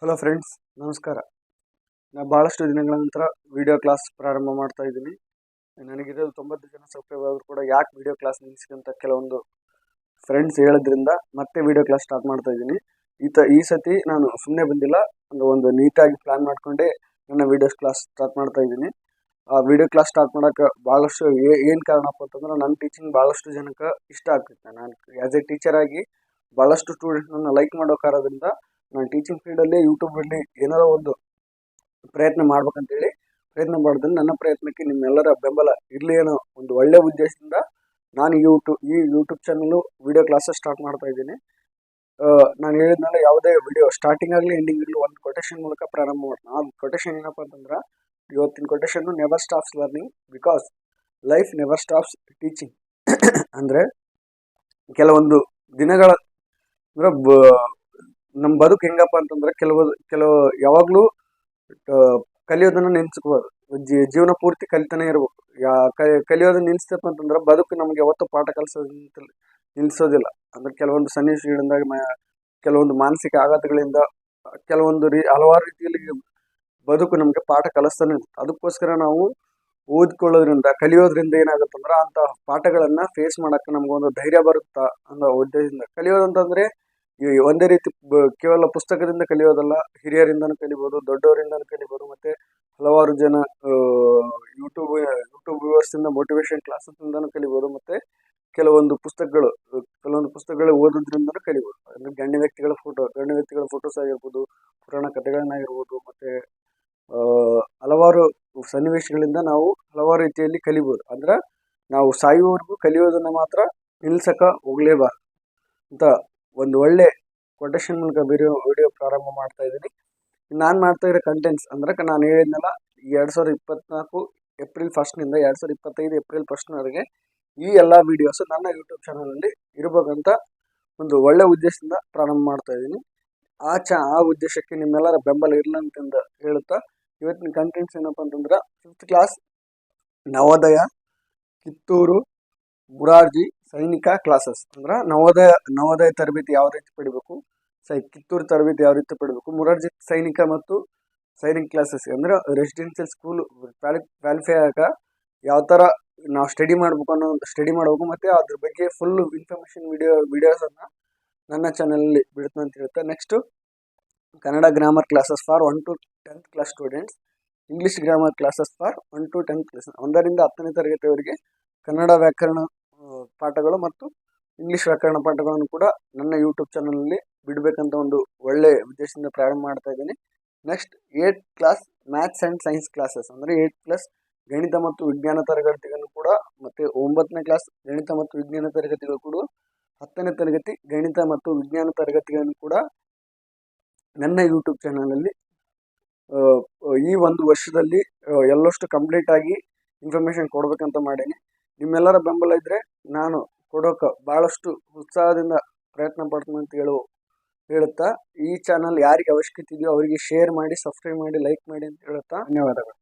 Hello friends, ನಮಸ್ಕಾರ. ನಾನು ಭಾಳಷ್ಟು ದಿನಗಳ ನಂತರ ವಿಡಿಯೋ ಕ್ಲಾಸ್ ಪ್ರಾರಂಭ ಮಾಡ್ತಾ ಇದ್ದೀನಿ. ನನಗಿರೋದು 90 ಜನ ಸಬ್ಸ್ಕ್ರೈಬರ್ ಕೂಡ ಯಾಕೆ ವಿಡಿಯೋ ಕ್ಲಾಸ್ ನಿಲ್ಲಿಸಿ ಅಂತ ಕೆಲವೊಂದು ಫ್ರೆಂಡ್ಸ್ ಹೇಳೋದ್ರಿಂದ ಮತ್ತೆ ವಿಡಿಯೋ ಕ್ಲಾಸ್ ಸ್ಟಾರ್ಟ್ ಮಾಡ್ತಾ ಇದ್ದೀನಿ. ಈ ಸತಿ ನಾನು ಸುಮ್ಮನೆ ಬಂದಿಲ್ಲ, ಒಂದು ನೀಟಾಗಿ ಪ್ಲಾನ್ ಮಾಡಿಕೊಂಡೆ ನನ್ನ ವಿಡಿಯೋ ಕ್ಲಾಸ್ ಸ್ಟಾರ್ಟ್ ಮಾಡ್ತಾ ಇದ್ದೀನಿ. ಆ ವಿಡಿಯೋ ಕ್ಲಾಸ್ ಸ್ಟಾರ್ಟ್ ಮಾಡೋಕ್ಕೆ ಭಾಳಷ್ಟು ಏನು ಕಾರಣಪ್ಪ ಅಂತಂದ್ರೆ ನನ್ನ ಟೀಚಿಂಗ್ ಭಾಳಷ್ಟು ಜನಕ್ಕೆ ಇಷ್ಟ ಆಗ್ತಿತ್ತು. ನಾನು ಆ್ಯಸ್ ಎ ಟೀಚರ್ ಆಗಿ ಭಾಳಷ್ಟು ಸ್ಟೂಡೆಂಟ್ಸನ್ನು ಲೈಕ್ ಮಾಡೋ ಕಾರಣದಿಂದ ನಾನು ಟೀಚಿಂಗ್ ಫೀಲ್ಡಲ್ಲಿ ಯೂಟ್ಯೂಬಲ್ಲಿ ಏನಾರೋ ಒಂದು ಪ್ರಯತ್ನ ಮಾಡ್ಬೇಕಂತೇಳಿ ಪ್ರಯತ್ನ ಮಾಡಿದ್ರೆ ನನ್ನ ಪ್ರಯತ್ನಕ್ಕೆ ನಿಮ್ಮೆಲ್ಲರ ಬೆಂಬಲ ಇರಲಿ ಅನ್ನೋ ಒಂದು ಒಳ್ಳೆಯ ಉದ್ದೇಶದಿಂದ ನಾನು ಈ YouTube channel video classes start ಮಾಡ್ತಾ ಇದ್ದೀನಿ. ನಾನು ಹೇಳಿದ್ಮೇಲೆ ಯಾವುದೇ ವಿಡಿಯೋ ಸ್ಟಾರ್ಟಿಂಗ್ ಆಗಲಿ ಎಂಡಿಂಗ್ ಆಗಲಿ ಒಂದು ಕೊಟೇಶನ್ ಮೂಲಕ ಪ್ರಾರಂಭ ಮಾಡ್ತೀನಿ. ಆ ಕೊಟೇಶನ್ ಏನಪ್ಪ ಅಂತಂದ್ರೆ, ಇವತ್ತಿನ quotation never stops learning because life never stops teaching. ಅಂದರೆ ಕೆಲವೊಂದು ದಿನಗಳ ಅಂದರೆ ನಮ್ಮ ಬದುಕು ಹೆಂಗಪ್ಪ ಅಂತಂದ್ರೆ ಕೆಲವು ಯಾವಾಗಲೂ ಕಲಿಯೋದನ್ನು ನಿಲ್ಸ್ಕೋಬಾರ್ದು. ಜೀವನ ಪೂರ್ತಿ ಕಲಿತಾನೆ ಇರ್ಬೇಕು. ಕಲಿಯೋದನ್ನ ನಿಲ್ಸ್ತಪ್ಪ ಅಂತಂದ್ರೆ ಬದುಕು ನಮಗೆ ಯಾವತ್ತೂ ಪಾಠ ನಿಲ್ಲಿಸೋದಿಲ್ಲ. ಅಂದ್ರೆ ಕೆಲವೊಂದು ಸನ್ನಿವೇಶಗಳಿಂದಾಗಿ ಕೆಲವೊಂದು ಮಾನಸಿಕ ಆಘಾತಗಳಿಂದ ಕೆಲವೊಂದು ಹಲವಾರು ರೀತಿಯಲ್ಲಿ ಬದುಕು ನಮಗೆ ಪಾಠ ಕಲಿಸ್ತಾನೆ ಇರುತ್ತೆ. ಅದಕ್ಕೋಸ್ಕರ ನಾವು ಓದ್ಕೊಳ್ಳೋದ್ರಿಂದ ಕಲಿಯೋದ್ರಿಂದ ಏನಾಗುತ್ತಂದ್ರೆ ಅಂಥ ಪಾಠಗಳನ್ನು ಫೇಸ್ ಮಾಡೋಕ್ಕೆ ನಮಗೊಂದು ಧೈರ್ಯ ಬರುತ್ತಾ ಅನ್ನೋ ಉದ್ದೇಶದಿಂದ. ಕಲಿಯೋದಂತಂದರೆ ಒಂದೇ ರೀತಿ ಕೇವಲ ಪುಸ್ತಕದಿಂದ ಕಲಿಯೋದಲ್ಲ, ಹಿರಿಯರಿಂದನೂ ಕಲಿಬೋದು, ದೊಡ್ಡವರಿಂದನೂ ಕಲಿಬೋದು, ಮತ್ತು ಹಲವಾರು ಜನ ಯೂಟ್ಯೂಬ್ ವ್ಯೂವರ್ಸಿಂದ ಮೋಟಿವೇಶನ್ ಕ್ಲಾಸಸ್ಸಿಂದನೂ ಕಲಿಬೋದು, ಮತ್ತು ಕೆಲವೊಂದು ಪುಸ್ತಕಗಳು ಓದೋದ್ರಿಂದನೂ ಕಲಿಬೋದು. ಅಂದರೆ ಗಣ್ಯ ವ್ಯಕ್ತಿಗಳ ಫೋಟೋಸ್ ಆಗಿರ್ಬೋದು, ಪುರಾಣ ಕಥೆಗಳನ್ನಾಗಿರ್ಬೋದು, ಮತ್ತು ಹಲವಾರು ಸನ್ನಿವೇಶಗಳಿಂದ ನಾವು ಹಲವಾರು ರೀತಿಯಲ್ಲಿ ಕಲಿಬೋದು. ಅಂದ್ರೆ ನಾವು ಸಾಯುವವರೆಗೂ ಕಲಿಯೋದನ್ನು ಮಾತ್ರ ನಿಲ್ಸಕ್ಕೆ ಹೋಗಲೇಬಾರ್ದು ಅಂತ ಒಂದು ಒಳ್ಳೆ ಕೊಟೇಶನ್ ಮೂಲಕ ವಿಡಿಯೋ ಪ್ರಾರಂಭ ಮಾಡ್ತಾ ಇದ್ದೀನಿ. ನಾನು ಮಾಡ್ತಾ ಇರೋ ಕಂಟೆಂಟ್ಸ್ ಅಂದ್ರೆ ನಾನು ಹೇಳಿದ್ನಲ್ಲ, 2024 ಏಪ್ರಿಲ್ 1 2025 ಏಪ್ರಿಲ್ 1 ಈ ಎಲ್ಲ ವೀಡಿಯೋಸ್ ನನ್ನ ಯೂಟ್ಯೂಬ್ ಚಾನಲಲ್ಲಿ ಇರಬೇಕಂತ ಒಂದು ಒಳ್ಳೆ ಉದ್ದೇಶದಿಂದ ಪ್ರಾರಂಭ ಮಾಡ್ತಾ ಇದ್ದೀನಿ. ಆ ಉದ್ದೇಶಕ್ಕೆ ನಿಮ್ಮೆಲ್ಲರ ಬೆಂಬಲ ಇರಲಿ ಅಂತಂದು ಹೇಳುತ್ತಾ, ಇವತ್ತಿನ ಕಂಟೆಂಟ್ಸ್ ಏನಪ್ಪ ಅಂತಂದ್ರೆ 5th ಕ್ಲಾಸ್ ನವೋದಯ ಕಿತ್ತೂರು ಮುರಾರ್ಜಿ ಸೈನಿಕ ಕ್ಲಾಸಸ್. ಅಂದ್ರೆ ನವೋದಯ ತರಬೇತಿ ಯಾವ ರೀತಿ ಪಡಿಬೇಕು, ಕಿತ್ತೂರು ತರಬೇತಿ ಯಾವ ರೀತಿ ಪಡಿಬೇಕು, ಮುರಾರ್ಜಿ ಸೈನಿಕ ಮತ್ತು ಸೈನಿಕ್ ಕ್ಲಾಸಸ್ ಅಂದರೆ ರೆಸಿಡೆನ್ಷಿಯಲ್ ಸ್ಕೂಲ್ ಕ್ವಾಲಿಫೈ ಆಗ ಯಾವ ಥರ ನಾವು ಸ್ಟಡಿ ಮಾಡಬೇಕು ಮತ್ತು ಅದ್ರ ಬಗ್ಗೆ ಫುಲ್ ಇನ್ಫಾರ್ಮೇಷನ್ ವಿಡಿಯೋಸನ್ನು ನನ್ನ ಚಾನಲಲ್ಲಿ ಬಿಡುತ್ತೆ ಅಂತ ಹೇಳುತ್ತೆ. Next Kannada grammar classes for 1 to 10th class students, English grammar classes for 1 to 10th class, 1ರಿಂದ 10ನೇ ತರಗತಿಯವರಿಗೆ ಕನ್ನಡ ವ್ಯಾಕರಣ ಪಾಠಗಳು ಮತ್ತು ಇಂಗ್ಲೀಷ್ ವ್ಯಾಕರಣ ಪಾಠಗಳನ್ನು ಕೂಡ ನನ್ನ ಯೂಟ್ಯೂಬ್ ಚಾನಲಲ್ಲಿ ಬಿಡಬೇಕಂತ ಒಂದು ಒಳ್ಳೆಯ ಉದ್ದೇಶದಿಂದ ಪ್ರಾರಂಭ ಮಾಡ್ತಾ ಇದ್ದೀನಿ. Next 8th class maths and science classes ಅಂದರೆ 8+ ಗಣಿತ ಮತ್ತು ವಿಜ್ಞಾನ ತರಗತಿಗಳನ್ನು ಕೂಡ, ಮತ್ತು 9ನೇ ಕ್ಲಾಸ್ ಗಣಿತ ಮತ್ತು ವಿಜ್ಞಾನ ತರಗತಿಗಳು ಕೂಡ, 10ನೇ ತರಗತಿ ಗಣಿತ ಮತ್ತು ವಿಜ್ಞಾನ ತರಗತಿಗಳನ್ನು ಕೂಡ ನನ್ನ ಯೂಟ್ಯೂಬ್ ಚಾನಲಲ್ಲಿ ಈ ಒಂದು ವರ್ಷದಲ್ಲಿ ಎಲ್ಲಷ್ಟು ಕಂಪ್ಲೀಟ್ ಆಗಿ ಇನ್ಫಾರ್ಮೇಷನ್ ಕೊಡಬೇಕಂತ ಮಾಡೀನಿ. ನಿಮ್ಮೆಲ್ಲರ ಬೆಂಬಲ ಇದ್ದರೆ ನಾನು ಕೊಡೋಕೆ ಭಾಳಷ್ಟು ಉತ್ಸಾಹದಿಂದ ಪ್ರಯತ್ನ ಪಡ್ತೀನಿ ಅಂತ ಹೇಳುತ್ತಾ, ಈ ಚಾನಲ್ ಯಾರಿಗೆ ಅವಶ್ಯಕತೆ ಇದೆಯೋ ಅವರಿಗೆ ಶೇರ್ ಮಾಡಿ, ಸಬ್ಸ್ಕ್ರೈಬ್ ಮಾಡಿ, ಲೈಕ್ ಮಾಡಿ ಅಂತ ಹೇಳುತ್ತಾ ಧನ್ಯವಾದಗಳು.